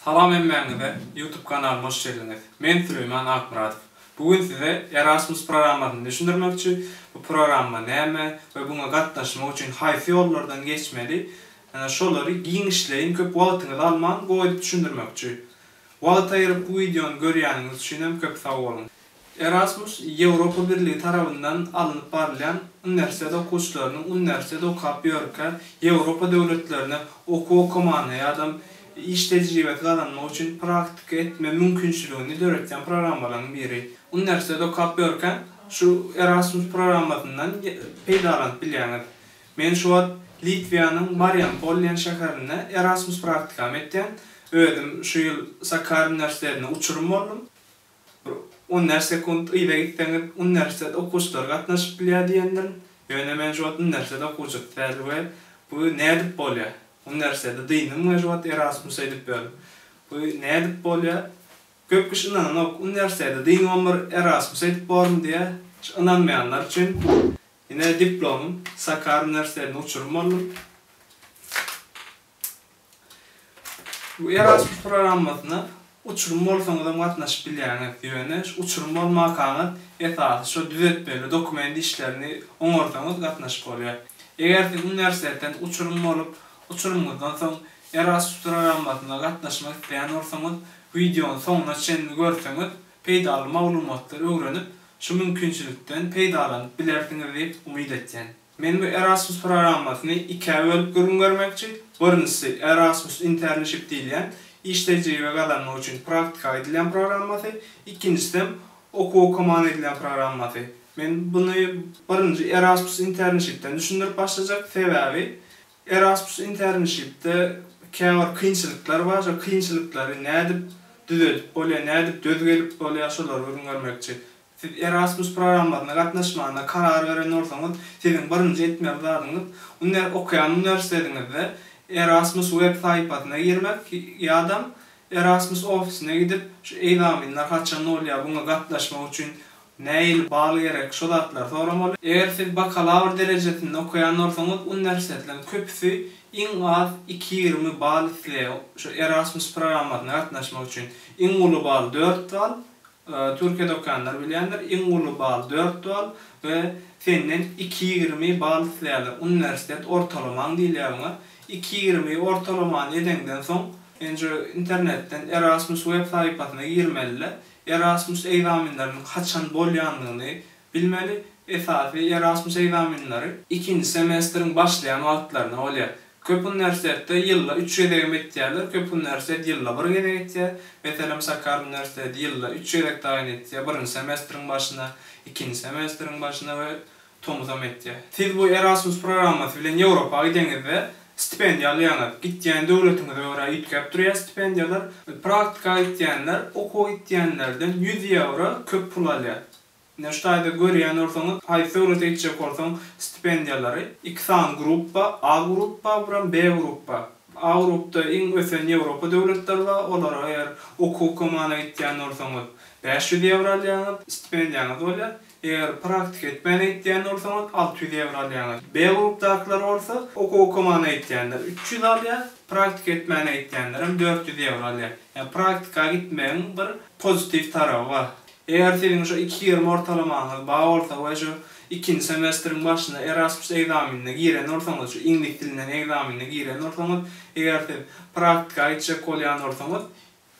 Salam emmeňize YouTube kanalyma hoş geldiniz. Men Süleyman Akmuratov. Bugün size Erasmus programmasyny düşündirmekçi, bu programma näme we buňa gatnaşmak üçin haýsy ýollardan geçmeli, şolary giňişleýin köp wagtyňyzy alman goýup düşündirmekçi. Wagt aýryp bu videony görýäniňiz üçin köp sag bolun. Erasmus Ýewropa Birligi tarapyndan alınıp barılan üniversitet okuwçylarynyň üniversitet okap ýörkä Ýewropa döwletlerine okumany ýa-da iş tecrübesi kazanmak için praktik etme mümkünçülüğünü öğreten programlardan biri. Üniversitede okap ýörken şu Erasmus programmasından peýdalanıp bilýäňiz. Men şu wagt Litwiýanyň Marijampol şäherine Erasmus praktikam etdim. Özüm şu ýyl Sakarya Üniversitetine uçurum boldum. 10 sekund ýa-da gitdiňiz üniversitet okuwçylary gatnaşyp bilýär diýenler. Ýöne men şu wagt üniversitet okuwçy we bu nädip bolýar? Üniversitede dynyň mejbut Erasmus edip berdi. Bu nädip bolýar? Köp kişi inanýar, üniversitede dynyň Erasmus edip bordy diýe inanmaýanlar üçin ine diplomum Sakarya Üniversitetine uçurum boldum. Bu Erasmus programmasyna uçurum bolsaňyz gatnaşyp bilýäňiz diýene, uçurum bolmakaňyz esasy şu düzetmeli dokument işlerini oňorsaňyz gatnaşyp bolýar. Eger siz üniversiteden uçurum bolup uçurumdan soň Erasmus programmasyna gatnaşmak isleýän bolsaňyz, videonyň soňuna çenini görseňiz, peýdaly maglumatlary öwrenip, şu mümkinçilikden peýdalanyp bilersiňiz diýip umyt etýän. Men bu Erasmus programmasyny iki bölüp görmekçi. Birincisi Erasmus internship diýilen, iş tecrübe kazanmak üçin praktika edilen programmasy, ikincisi okumany edilen programmasy. Men bunu birinci Erasmus internshipden düşündirip başlayacak sebebi Erasmus internshipde käwar kynçylyklar bar, o kynçylyklary nädip düzelip bolýar, nädip dözgelip bolýar şolary öwrenmekçi. Siz Erasmus programmasyna gatnaşmagyna karar beren bolsaňyz, siziň birinji etmek zadyňyz okuyan üniversitetiňizde Erasmus web saýpasyna girmek ýa-da Erasmus ofisine gidip şu eýzaminler haçan bolýar, buňa gatnaşmak üçin näil baly gerek şolatlar soramaly. Eger siz bakalavr derejesinde okuyan bolsaňyz, üniversitetlerin köpüsi iň az 220 bal isleýär. Şu Erasmus programmasyna gatnaşmak üçin iň uly bal 4 bal. Türkiýede okuyanlar bilýänler, iň uly bal 4 bal we senden 220 bal isleýärler. Üniversitet ortalamaň diýilýär buňa. 220 ortalamany edenden soň enje internetten Erasmus web saýpasyna girmeliler. Erasmus eýzaminleriniň haçan bolýandygyny bilmeli. Esasy Erasmus eýzaminleri 2-nji semestriň başlaýan wagtlaryna bolýar. Köp üniversitetde ýylda 3 gedek etýärler, köp üniversitet ýylda 1 gedek etýär. Meselem Sakarya Üniversiteti ýylda 3 gedek taýin etýär. 1-nji semestriň başyna, 2-nji semestriň başyna we tomuzam etýär. Siz bu Erasmus programmasy bilen Ýewropaga gideňizde stipendiýa alýaňyz. Gitdiň döwletiňizde görä ýetgäp durýar stipendiýalar. Praktika etýänler, okuw etýänlerden 100 euro köp pul alýar. Näştaýda görýän bolsaňyz, haýsy döwlet etjek bolsaň stipendiýalary 2 san gruppa, A gruppa bilen B gruppa. A grupda iň ösen Ýewropa döwletleri bar, olara eger okumany etýän bolsaňyz 500 euro alýaňyz stipendiýaňyz bolýar. Eger praktik etmän etýän bolsaňyz 600 euro alýaňyz. B grupdakylar bolsa okumany etýänler 300 alýar, praktik etmän etýänler hem 400 euro alýar. Ýani praktika gitmeň bir pozitiv taraby bar. Eger siziň şu 220 ortalamaňyz bar bolsa we şu 2-nji semestriň başyna Erasmus eýzaminine giren bolsaňyz, şu ingliz dilinden eýzaminine giren bolsaňyz, eger siz praktika etjek bolýan bolsaňyz,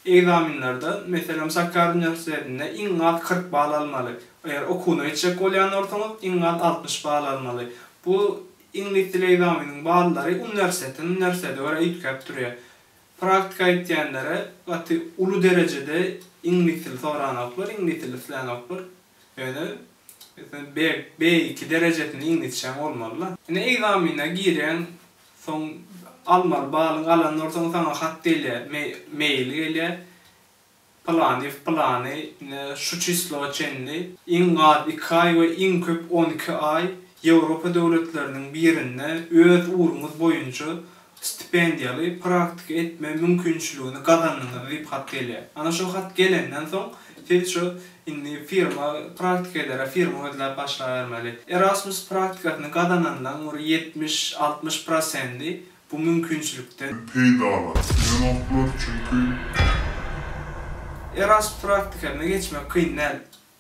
eýzaminlerde meselem Sakarya Üniversitetinde iň az 40 bal almaly. Eger okuwny etjek bolýan bolsaňyz, iň az 60 bal almaly. Bu ingliz dili eýzaminiň ballary üniversitede görä ýetgäp durýar. Praktika etýänlere gaty uly derejede ingliz dili soranaklar, ingliz dili bilenoklar. Ýöne B2 derejesinde inglizçe bolmalylar. Ine eýzamine giren soň almaly balyň alan bolsaň saňa hat gelýär, mail gelýär. Plany şu çyslo çenli iň az 2 ay we iň köp 12 ay Ýewropa döwletleriniň birinde öz uruňyz boýunça stipendiýaly praktik etme mümkinçiligini gazandyňyz diýip hat gelýär. Ana şu hat gelenden soň siz şu indi firma praktik eder, firma ödülär başlaýarmaly. Erasmus praktikasyny gazanandan 70-60% bu mümkünçülükten peydalar. Yanaklar çünkü Erasmus praktikalarına geçmek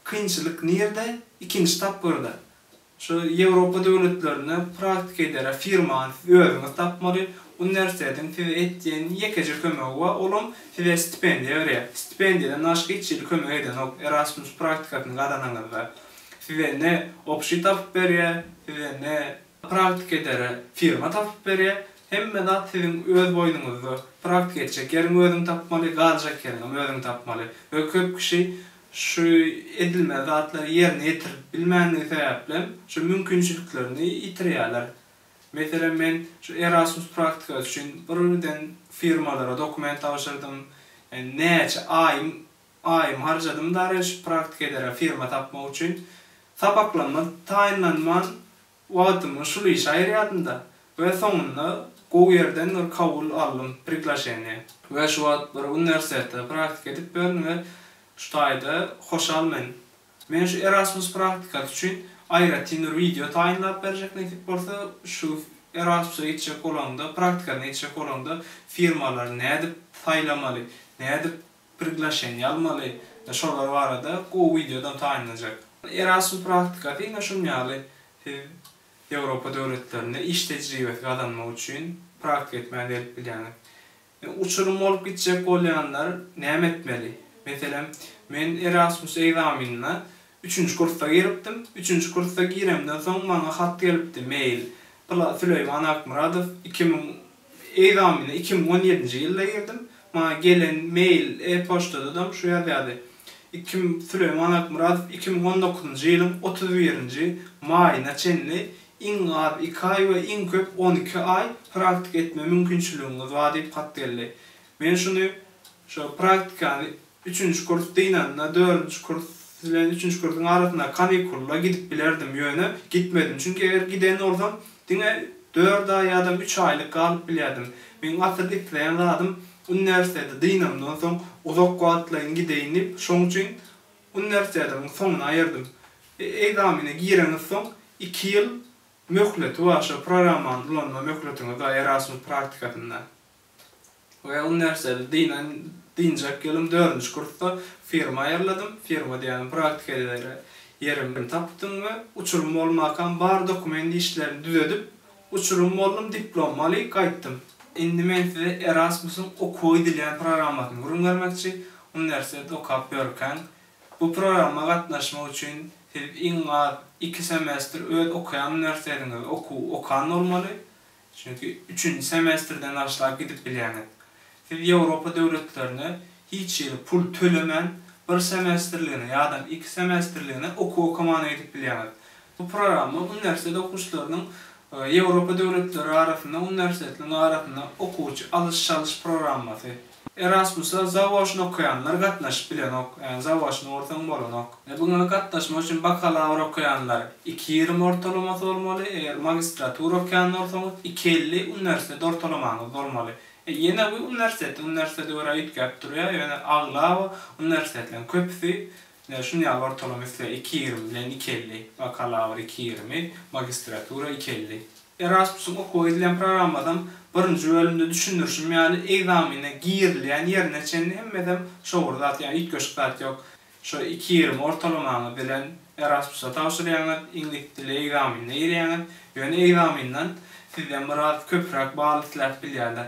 kıyınçılık nerede? İkinci tap burada. Şu Avrupa devletlerine praktik edere firmanın özünü tapmalı, üniversitetin size ettiğin yekece kömeği var, olum size stipendiye veriyor. Stipendiyeden aşkı 2 yıl kömeği eden Erasmus praktikasını kazananlar. Size ne opşi tapıp veriyor, size ne praktik edere firma tapıp veriyor. Hem de sizin öz boynunuzu praktik edecek yerin özünü tapmalı, kalacak yerin özünü tapmalı. Ve köp kişi şu edilme zatları yerine getirip bilmenliği sebeple şu mümkünçülüklerini yitiriyorlar. Mesela ben şu Erasmus praktikası için birden firmalara dokument tavşırdım. Yani neyse ayım harcadım da şu praktik edere firma tapmak için sabaklanma, tayinlanman vaatımın şulu iş ayırıyordum ve sonunda o yerden kabul aldım, priklaşeni. Ve şu vaat bir üniversitede praktik edip ben ve şutayda hoşalmen. Men şu Erasmus praktikası için ayrıca video tayinlap verecek nasip bolsa şu Erasmus'a geçecek olanda, praktikana geçecek olanda firmalar ne edip taylamalı, ne edip priklaşeni almalı, şolar var da o videodan tayinlanacak. Erasmus praktikası yine şunyalı Avrupa devletlerinde iş tecrübesi kazanmak için praktik etmeye delip bilýän. Uçurum olup gidecek olayanlar ne etmeli? Mesela men Erasmus egzaminine 3. kursa giripdim. 3. kursa giremden soň bana hat gelipdi, mail. Süleyman Akmuradov 2017 ýylda girdim. Bana gelen mail e-poçtadan şu ýazýardy. Süleyman Akmuradov 2019 ýylyň 31 maýyna çenli iň az 2 ay we iň köp 12 ay praktik etme mümkünçülüğiniz var diýip hat geldi. Men şunu şu praktikany 3. kurs diýnanna 4. kurs bilen 3. kursyň arasynda kanikulla gidip bilerdim ýöne gitmedim. Çünki eger giden olsam diňe 4 ay ýa-da 3 aylyk galyp bilýärdim. Men atyrda isleýän zadym üniversitede diýnamdan soň uzak wagtlaryň gideýinip şoň üçin üniversiteden soňuna aýyrdym. Egzamine gireňiz soň 2 ýyl möhlet var şu programman ulanma möhletine da Erasmus praktikasynda. Ve üniversitede diýinjek ýylym 4. kursta firma aýarladym. Firma diýen praktik edere yerim tapdym we uçurum bolmakan bar dokument işlerini düzedip uçurum boldum, diplomaly gaýtdym. Indi men size Erasmus'un okuw edilýän programasyny göründirmekçi üniversitede okap ýörken bu programa gatnaşmak üçin iň az 2 semestr öz okuyan üniversitede okan bolmaly. Çünki 3. semestrden aşağı gidip bilýän. Siz Avrupa devletlerine hiç ýyl pul tölemen bir semestrliğine ýa-da 2 semestrliğine okumany edip bilýän. Bu programma üniversitede okuwçylarynyň Avrupa devletleri arasında üniversitelerin arasında okuwçy alış-çalış programmasy. Erasmus'a zawaşyny okuyanlar gatnaşyp bilýän, yani zawaşyny ortaň bolan. Buňa gatnaşmak üçin bakalavr okuyanlar 2.20 ortalamasy bolmaly, eger magistratura okuyanlar bolsa 2.50 üniversitede ortalamaňyz bolmaly. Yine bu üniversitede öğrenip gap duruyor. Yani ağla üniversitelerin köpüsü şunu ortalama mesela 2.20 bilen 2.50, bakalavr 2.20, magistratura 2.50. Erasmus'un okuw edilen programmadan birinci bölümde düşünürşüm yani egzamine girilýän yerine çenli hemmedem şoğur zat yani ilk göçük zat yok. Şu 2.20 ortalamaňy bilen Erasmus'a tawşyrýanlar, ingliz dili egzaminine girýänler. Yani egzaminden sizden biraz köprek bağlılıklar bilýärler.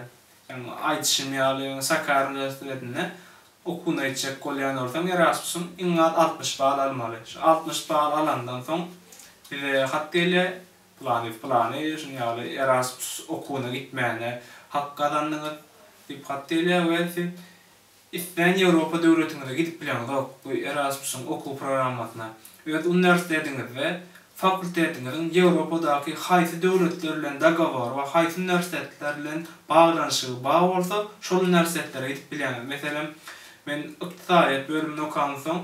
Yani aýdyşym ýaly Sakarya Üniversitetinde okuwna etjek bolýan ortam Erasmus'un iň az 60 bal almaly. Şu 60 bal alandan soň bize hat gelýär. Plany şunu ýaly Erasmus okuwna gitmäne hak kazandyňyz diýip hat gelýär we siz isleýän Avrupa döwletine gidip bilýän bu Erasmus'un okuw programasyna. Ýa-da üniversitetiňiz we fakultetiňiz Awropadaky haýsy döwletler bilen dagawar we haýsy üniversitetler bilen baglanyşy bar bolsa, şol üniversitetlere gidip bilýän. Meselem, men ykdysadyýat bölümini okan soň,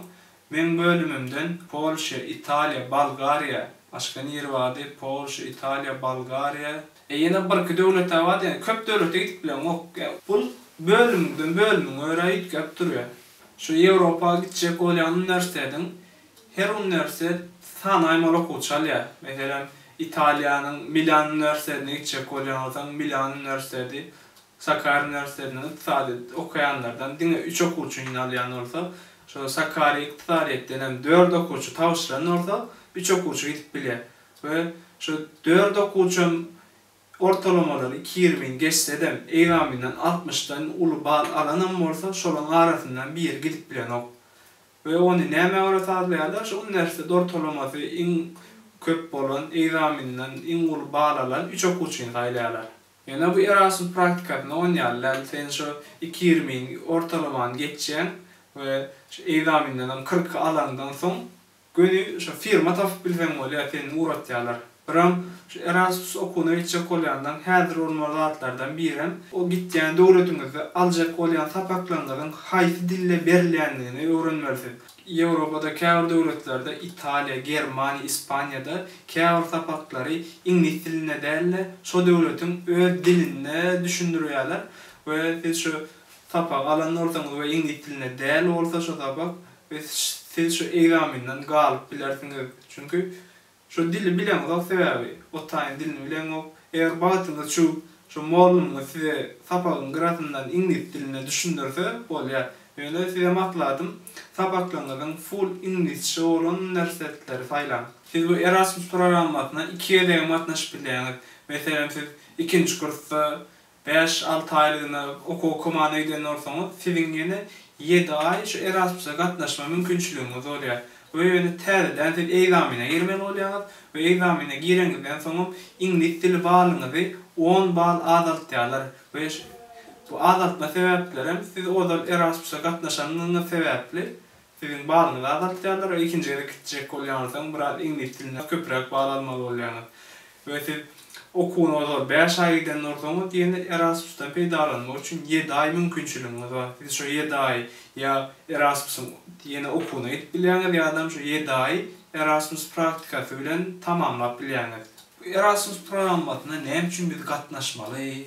men bölümimden Polşa, Italiýa, Bolgariýa, başga ýer bardy, Polşa, Italiýa, Bolgariýa. Ýene bir döwletler bar, ýani köp döwlete gidip bilýän. Bu bölümden bölümüň öýräýip gap durýar. Şu Ýewropaga gitjek bolýan üniversiteden her üniversitet sanaýmaly okuwçy alýar. Meselem, İtalya'nın Milan Üniversitesi'ne gidecek olsan Milan Üniversitesi, Sakarya Üniversitesi'ne iktisadi okuyanlardan dine 3 okuwçu ýaly olsa, şu Sakarya iktisariyet denen 4 okuwçu tawşyran olsa 3 okuwçu gidip bilýär. Ve şu 4 okuwçum ortalamalary 220 geçse de egzaminden 60'dan uly bal alanan bolsa şolaryň arasyndan bir gidip bilýär. Ve onu näme öğretýärler? Şu üniversite ortalamasy iň köp bolan egzaminden iň uly bal alan 3 okuwçuny saýlaýarlar. Ýa-da bu Erasmus praktikasyny oňýarlar. Sen şu 220 ortalamany geçýän we şu egzaminden 40 alandan soň göni şu firma tapyp bilsen bolýar, seni uğratýarlar. Biram şu Erasmus okuwuna gitjek bolýandan häzir olmalardan birim o gitýän döwletiňizde aljak bolýan sapaklaryň haýsy dille berilýändigini öwrenmelisin. Ýewropada käbir döwletlerde Italiýa, Germaniýa, Ispaniýada käbir sapaklary ingliz diline däl, şo döwletiň öz diline düşündirýärler we siz şu sapak alan ortaňyz we ingliz diline däl bolsa şo sapak we siz şu egzaminden galyp bilersiňiz. Çünki şu dili bilen o sebäbi, o taýyn dilini bilen o, eger bagtyňyz şu molumyň size sapagyň grafyndan ingliz diline düşündirse bolýar. Ýöne size makladym, sapaklaryň full inglizçe bolan üniversitetleri saýlan. Siz bu Erasmus programmasyna 2 ýyl matnaşyp bilýäňiz. Meselem siz 2-nji kursda 5-6 aýlygyna okumana giden bolsaňyz, siziň ýene 7 ay şu Erasmus'a gatnaşma mümkinçiligiňiz bolýar. Ve ýöne täzeden siz egzamine girmeli bolýaňyz we egzamine gireňizden soň ingliz dili balyňyzy 10 bal azaltýarlar. We bu azaltma sebäpleri siz odal Erasmus'a gatnaşanyňyz sebäpli siziň balyňyzy azaltýarlar we ikinji ýere gitjek bolýansoň biraz ingliz diline köprek bal almaly bolýaňyz. We siz okuwuny odal 5 ay giden bolsaňyz ýene Erasmus'tan peýdalanmak üçin 7 ay mümkinçiligiňiz bar. Siz şu 7 ay ya Erasmus'un ýene okuwuny gidip bilýäňiz ýa-da şu 7 ay Erasmus praktikasy bilen tamamlap bilýäňiz. Erasmus programmasyna näme üçin biz gatnaşmaly?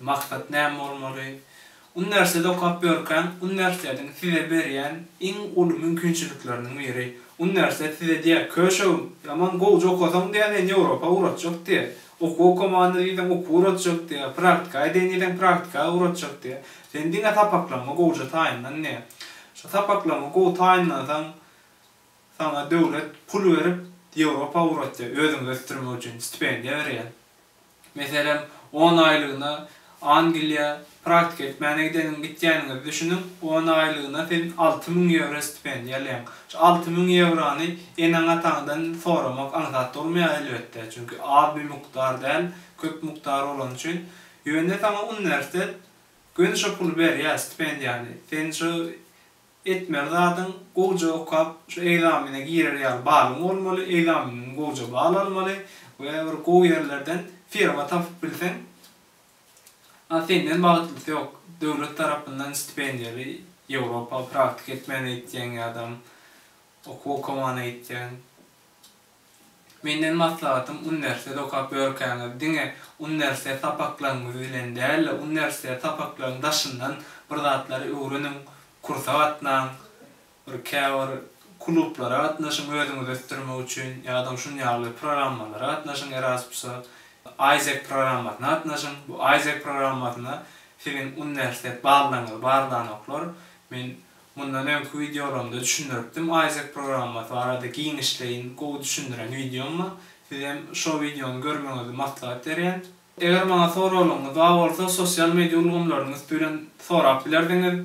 Maksat näme bolmaly? Üniversitede okup görken, üniversiteden size berýän iň uly mümkinçilikleriň biri. Üniversite size diýär, "Köşew, yaman gowja okasaň diýär, Ýewropa uğratjak" diýär. Okumany diýen okuw uğratjak diýär, praktika edeniň praktika uğratjak diýär. Sen diňe tapaklama gowja taýyndan ne? Şu tapaklama gow taýyndan sana döwlet pul berip Ýewropa uğratjak, özüň göstermek üçin stipendiýa berýär. Meselem 10 aýlygyna Angliýa praktik etmäne gitýäniňizi düşünün, 10 aýlygyna sen 6000 euro stipendiýa alýan. Şu 6000 eurony eneň ataňdan soramak aňsat bolmaýar elbetde. Çünki az bir mukdar däl, köp mukdar bolan üçin ýöne sana üniversitet göni şu pul berýär stipendiýany. Sen şu etmeli zadyň gowja okup şu egzamine girerýär balyň bolmaly, egzaminiň gowja bal almaly we bir gow ýerlerden firma tapyp bilsen senden bagtlyk ýok. Döwlet tarapyndan stipendiýaly Ýewropa praktik etmäne gitýän adam, okumana gitýän. Menden maslahatym üniversitede okup görkäňiz diňe üniversite tapaklaryňyz bilen däl, üniversite tapaklaryň daşyndan bir zatlary öwrenin, kursa gatnaň, bir käbir klublara gatnaşyň özüňizi östirmek üçin, ýa-da şunýaly programmalara gatnaşyň Erasmus'a, Isaac programmasyna gatnaşyň. Bu Isaac programmasyna siziň üniversitet bardan oklar. Men mundan öňkü videolarymda düşündiripdim. Isaac programmasy arada giňişleýin, gowy düşündiren videoma. Sizem şo videony görmeňizi maslahat berýän. Eger maňa soralaryňyz bolsa, sosial media ulgamlaryňyz bilen sorap bilerdiňiz.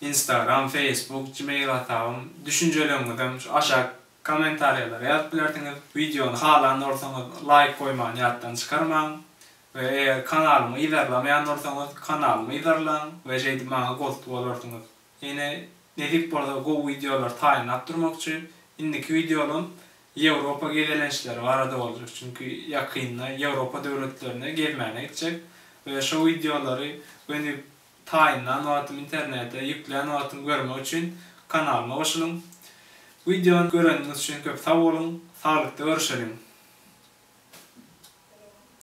Instagram, Facebook, Gmail hesabym, düşünjeleriňizi aşağı komentaryalara ýazyp bilerdiňiz. Videony halan bolsaňyz like koýmaň, ýatdan çykarmaň. Ve eger kanalymy izlemän bolsaňyz kanalymy izleň we jeýdi maňa gost bolarsyňyz. Ýene nedip bolsa gow videolar taýynap durmak üçin indiki videolum Ýewropa gezelenişleri barada boljak. Çünki ýakynda Ýewropa döwletlerine gezmäne gitjek we şo videolary benim taýyndan wagtym internetde ýüklen wagtym görmek üçin kanalyma goşulyň. Videony göreniniz üçin köp sag bolun, saglyklykda görüşelim.